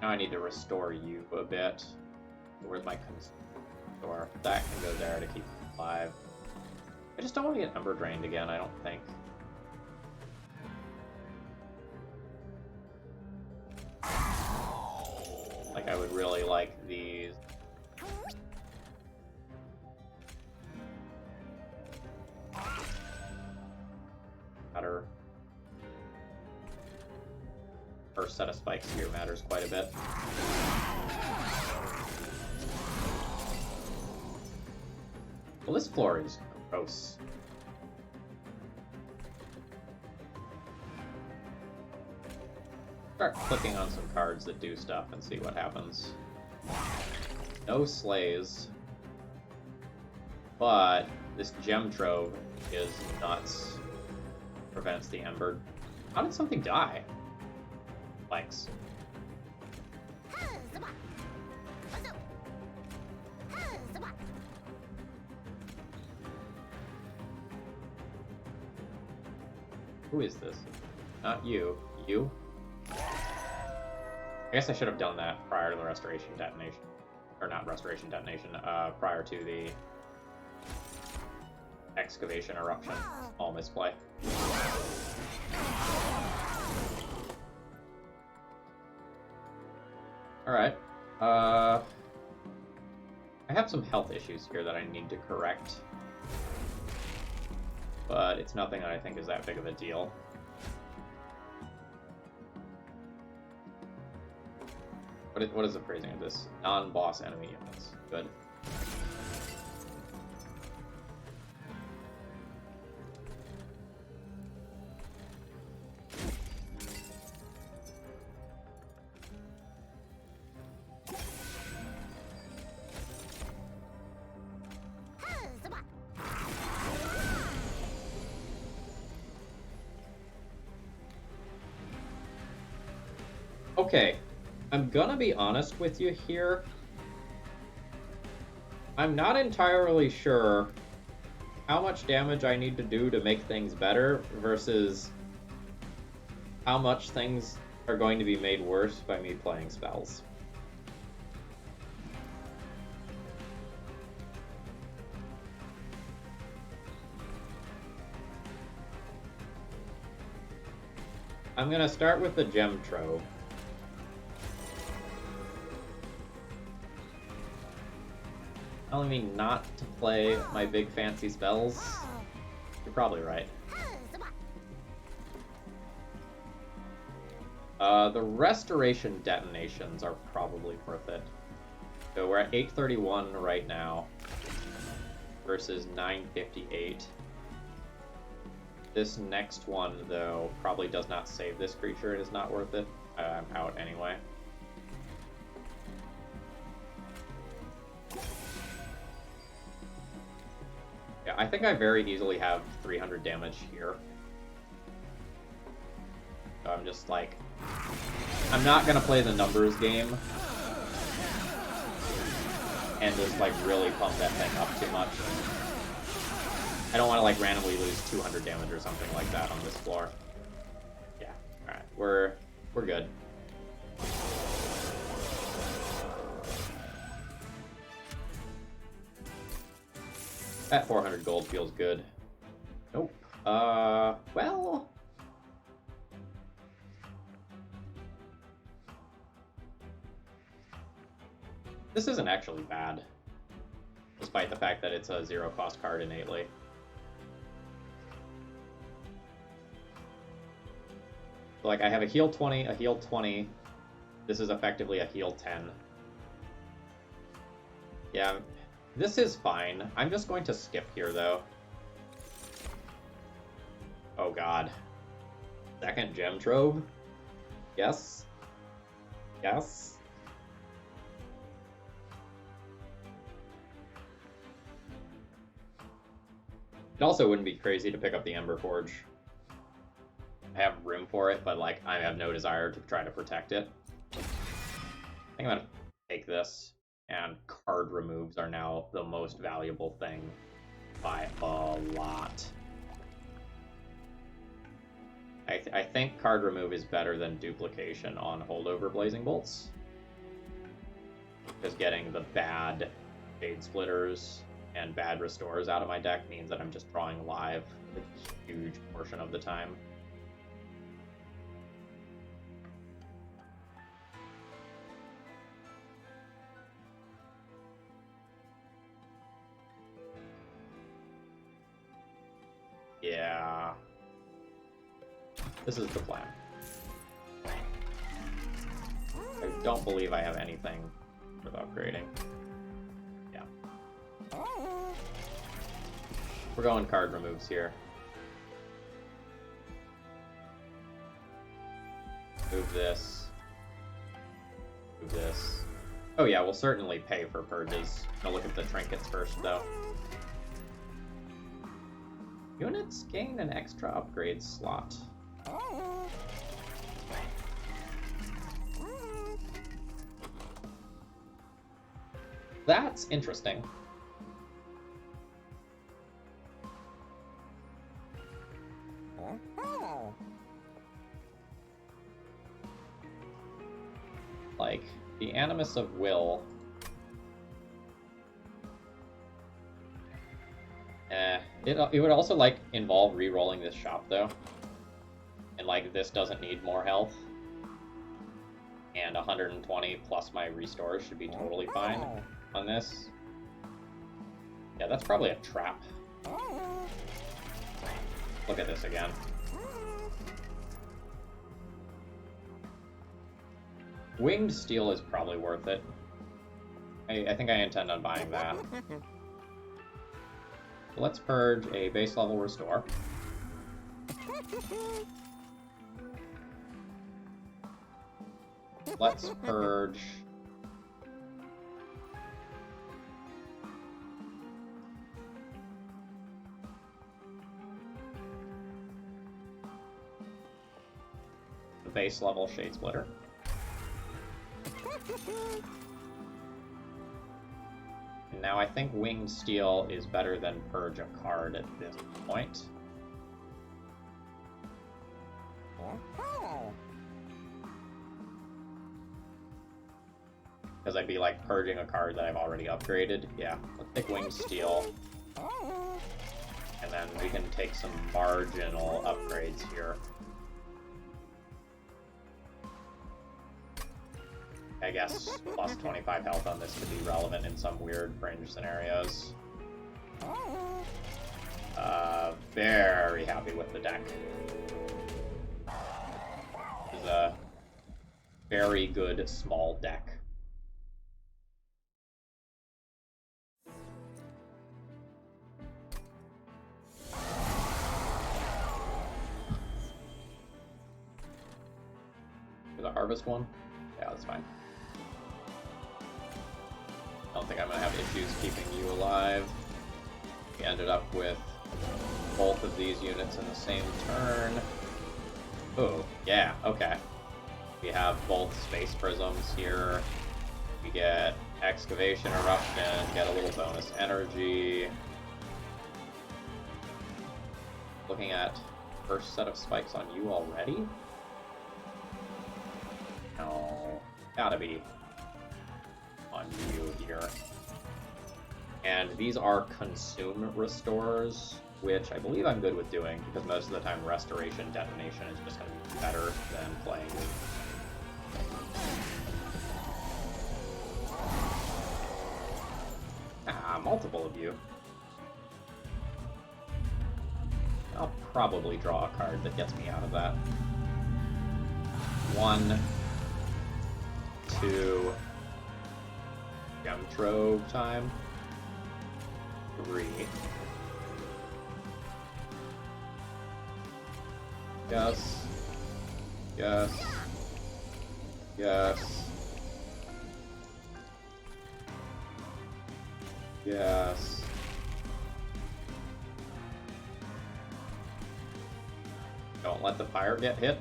Now I need to restore you a bit. Where's my restore? That can go there to keep it alive. I just don't want to get Ember Drained again, I don't think. Like, I would really like these. Better. First set of spikes here matters quite a bit. Well, this floor is gross. Start clicking on some cards that do stuff and see what happens. No slays. But this Gem Trove is nuts. Prevents the Ember. How did something die? Thanks. Who is this? Not you. You? I guess I should have done that prior to the Restoration Detonation. Or not Restoration Detonation, prior to the Excavation Eruption. All misplay. Alright. I have some health issues here that I need to correct. But it's nothing that I think is that big of a deal. What is the phrasing of this? Non-boss enemy units. Good. Okay, I'm gonna be honest with you here. I'm not entirely sure how much damage I need to do to make things better versus how much things are going to be made worse by me playing spells. I'm gonna start with the Gem Trove. Telling me not to play my big fancy spells? You're probably right. The restoration detonations are probably worth it. So we're at 831 right now versus 958. This next one, though, probably does not save this creature. It is not worth it. I'm out anyway. Yeah, I think I very easily have 300 damage here. So I'm just like... I'm not going to play the numbers game and just like really pump that thing up too much. I don't want to like randomly lose 200 damage or something like that on this floor. Yeah, alright, we're good. That 400 gold feels good. Nope. Well... This isn't actually bad, despite the fact that it's a zero-cost card innately. So, like, I have a heal 20, a heal 20. This is effectively a heal 10. Yeah, this is fine. I'm just going to skip here, though. Oh, God. Second gem trove? Yes? Yes? It also wouldn't be crazy to pick up the Ember Forge. I have room for it, but like I have no desire to try to protect it. I think I'm gonna take this, and card removes are now the most valuable thing by a lot. I think card remove is better than duplication on holdover Blazing Bolts. Because getting the bad Shade Splitters and bad restores out of my deck means that I'm just drawing live a huge portion of the time. Yeah. This is the plan. I don't believe I have anything worth upgrading. Yeah. We're going card removes here. Move this. Move this. Oh yeah, we'll certainly pay for purges. I'll look at the trinkets first, though. Units gain an extra upgrade slot. That's interesting. Like, the Animus of Will. It would also, like, involve re-rolling this shop, though. And, like, this doesn't need more health. And 120 plus my restores should be totally fine on this. Yeah, that's probably a trap. Look at this again. Winged Steel is probably worth it. I think I intend on buying that. Let's purge a base level restore. Let's purge... the base level Shade Splitter. And now I think Winged Steel is better than Purge a card at this point. Because I'd be like purging a card that I've already upgraded. Yeah, let's take Winged Steel. And then we can take some marginal upgrades here. I guess plus 25 health on this could be relevant in some weird fringe scenarios. Very happy with the deck. This is very good small deck. For the harvest one? Yeah, that's fine. I don't think I'm going to have issues keeping you alive. We ended up with both of these units in the same turn. Oh, yeah, okay. We have both space prisms here. We get excavation eruption, get a little bonus energy. Looking at first set of spikes on you already? No, gotta be on you here. And these are consume restorers, which I believe I'm good with doing, because most of the time restoration detonation is just going to be better than playing with. Multiple of you. I'll probably draw a card that gets me out of that. 1, 2, gem trove time. 3. Yes. Yes. Yes. Yes. Don't let the fire get hit,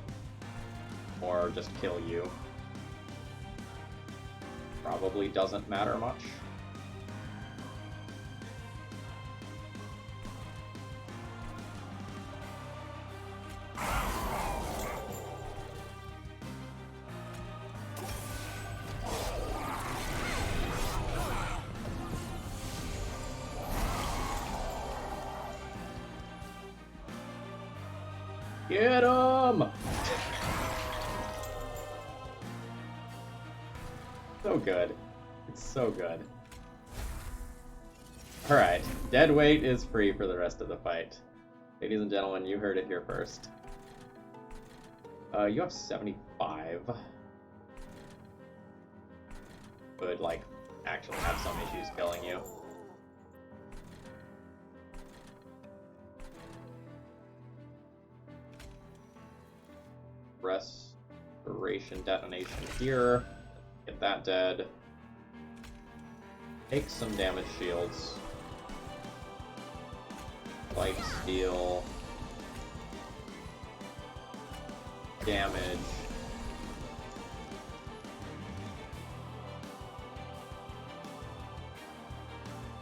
or just kill you. Probably doesn't matter much. Get him! So good. It's so good. Alright, dead weight is free for the rest of the fight. Ladies and gentlemen, you heard it here first. You have 75. Would, like, actually have some issues killing you. Restoration detonation here. Get that dead. Take some damage shields. Light steel. Damage.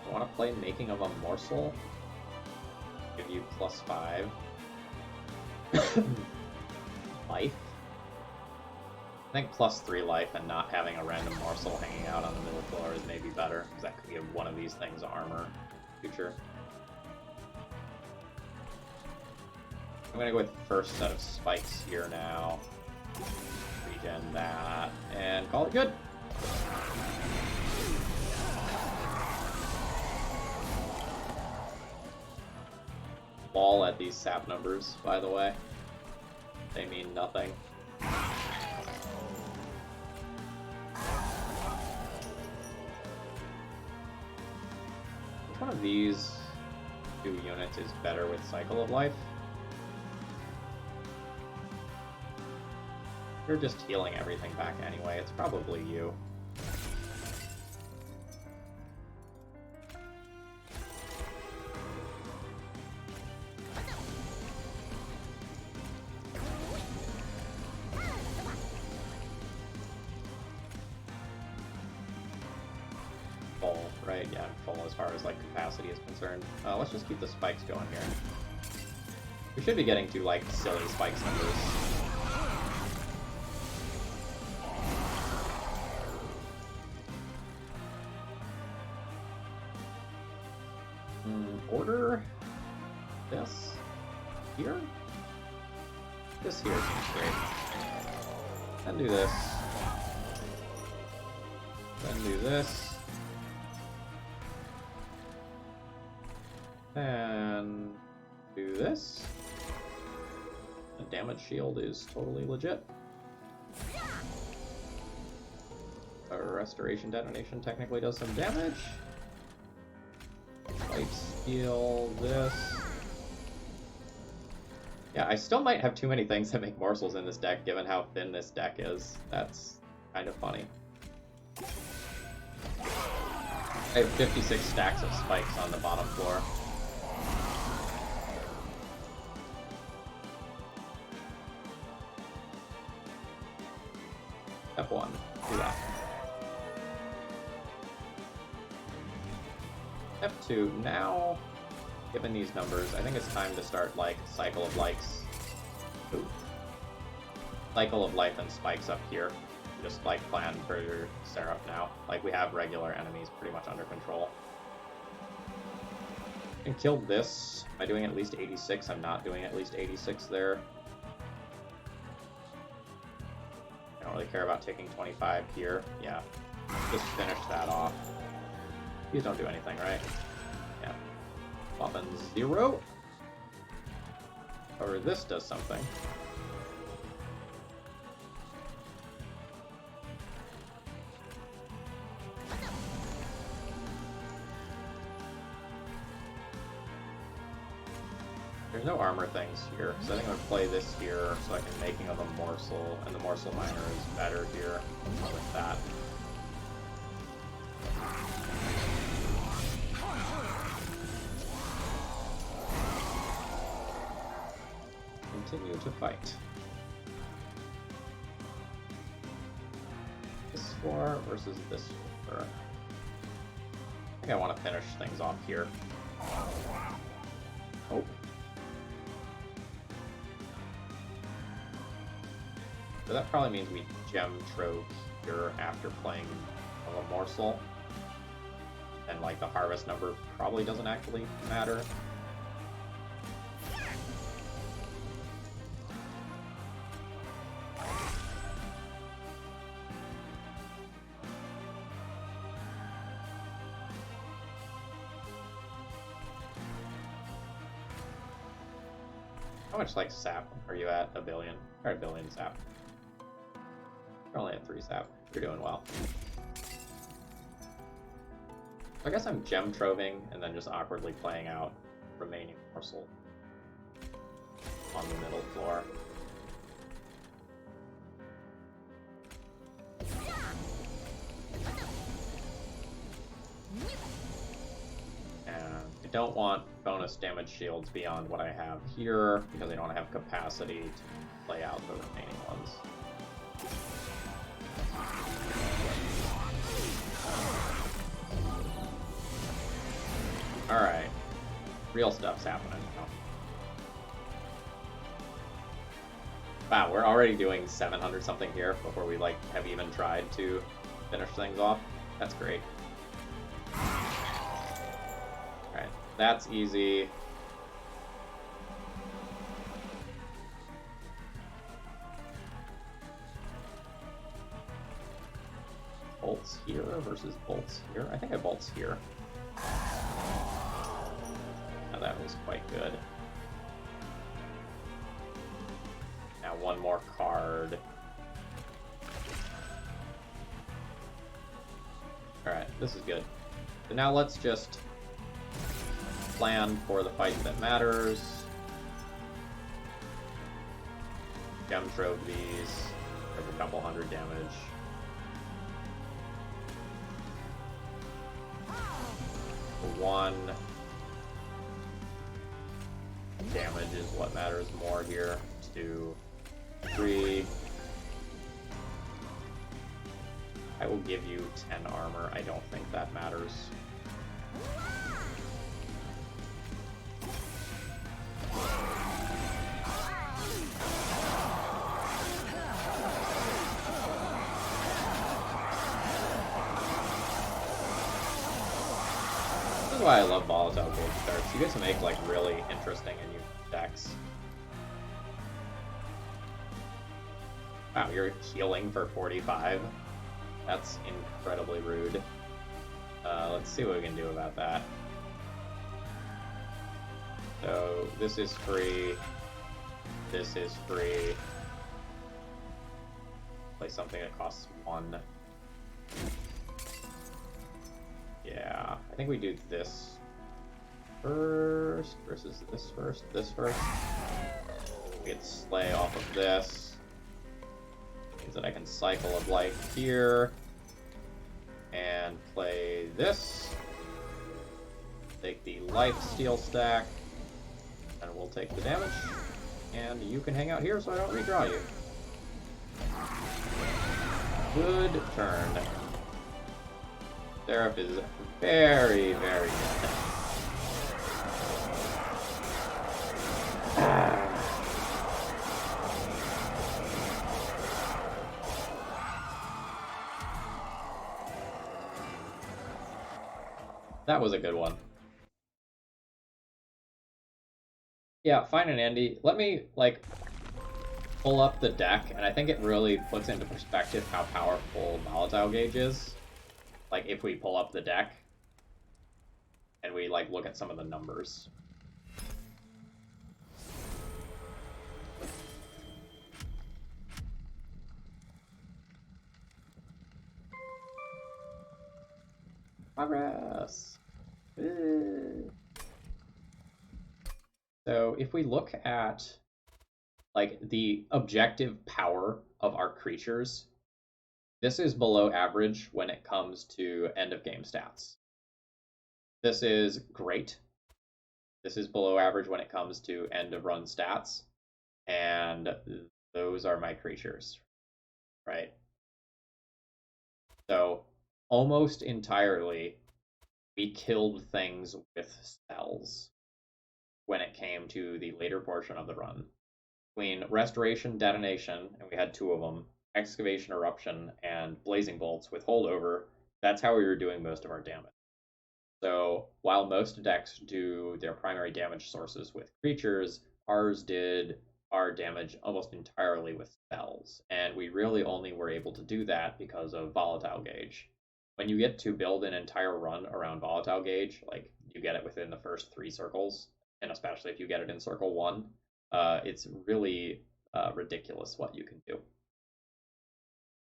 I want to play Making of a Morsel. Give you +5. Life. I think +3 life and not having a random morsel hanging out on the middle floor is maybe better, because that could give one of these things armor in the future. I'm gonna go with first set of spikes here now. Regen that, and call it good. Ball at these sap numbers, by the way. They mean nothing. Which one of these 2 units is better with Cycle of Life? You're just healing everything back anyway. It's probably you. Right, yeah, full as far as like capacity is concerned. Let's just keep the spikes going here. We should be getting to like silly spikes numbers. Order this here? This here seems great. Then do this. Then do this. And do this. The damage shield is totally legit. Restoration Detonation technically does some damage. Light Steal this. Yeah, I still might have too many things that make morsels in this deck, given how thin this deck is. That's kind of funny. I have 56 stacks of spikes on the bottom floor. Step 1. Do that. Step 2. Now, given these numbers, I think it's time to start, like, Cycle of Likes. Ooh. Cycle of Life and Spikes up here. Just, like, plan for your Seraph now. Like, we have regular enemies pretty much under control. And kill this by doing at least 86. I'm not doing at least 86 there. I don't really care about taking 25 here. Yeah, just finish that off. These don't do anything, right? Yeah. Weapon 0. Or this does something. There's no armor things here, so I think I'm going to play this here so I can make another morsel, and the morsel miner is better here with that. Continue to fight. This floor versus this floor. I think I want to finish things off here. Oh. So that probably means we gem trove here after playing a morsel. And like the harvest number probably doesn't actually matter. How much like sap are you at? A billion? Or a billion sap. You're only at 3 sap. You're doing well. I guess I'm gem troving and then just awkwardly playing out remaining morsel on the middle floor. And I don't want bonus damage shields beyond what I have here because I don't have capacity to play out the remaining ones. Alright. Real stuff's happening now. Wow, we're already doing 700 something here before we like have even tried to finish things off. That's great. Alright, that's easy. Bolts here versus bolts here. I think I bolts here. Now that was quite good. Now one more card. Alright, this is good. So now let's just plan for the fight that matters. Gem trove these. Have a couple hundred damage. One damage is what matters more here. 2, 3. I will give you 10 armor. I don't think that matters. This is why I love Volatile gold starts. You get to make like really interesting and unique decks. Wow, you're healing for 45? That's incredibly rude. Let's see what we can do about that. So, this is free. This is free. Play something that costs 1. Yeah, I think we do this first versus this first, this first. We get Slay off of this. Means that I can cycle of life here. And play this. Take the life steal stack. And we'll take the damage. And you can hang out here so I don't redraw you. Good turn. Seraph is very, very good. That was a good one. Yeah, fine and Andy. Let me, like, pull up the deck, and I think it really puts into perspective how powerful Volatile Gauge is. Like, if we pull up the deck, and we, like, look at some of the numbers. Progress! So if we look at like the objective power of our creatures, this is below average when it comes to end of game stats. This is great. This is below average when it comes to end of run stats. And those are my creatures, right? So almost entirely we killed things with spells when it came to the later portion of the run. Between Restoration, Detonation, and we had two of them, Excavation, Eruption, and Blazing Bolts with Holdover, that's how we were doing most of our damage. So while most decks do their primary damage sources with creatures, ours did our damage almost entirely with spells, and we really only were able to do that because of Volatile Gauge. When you get to build an entire run around Volatile Gauge, like you get it within the first 3 circles, and especially if you get it in Circle 1, it's really ridiculous what you can do.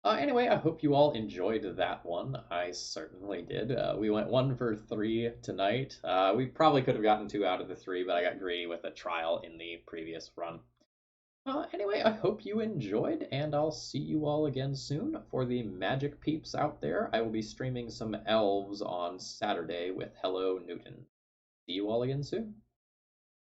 Anyway, I hope you all enjoyed that one. I certainly did. We went 1 for 3 tonight. We probably could have gotten 2 out of the 3, but I got greedy with a trial in the previous run. Anyway, I hope you enjoyed, and I'll see you all again soon. For the Magic peeps out there, I will be streaming some elves on Saturday with Hello Newton. See you all again soon.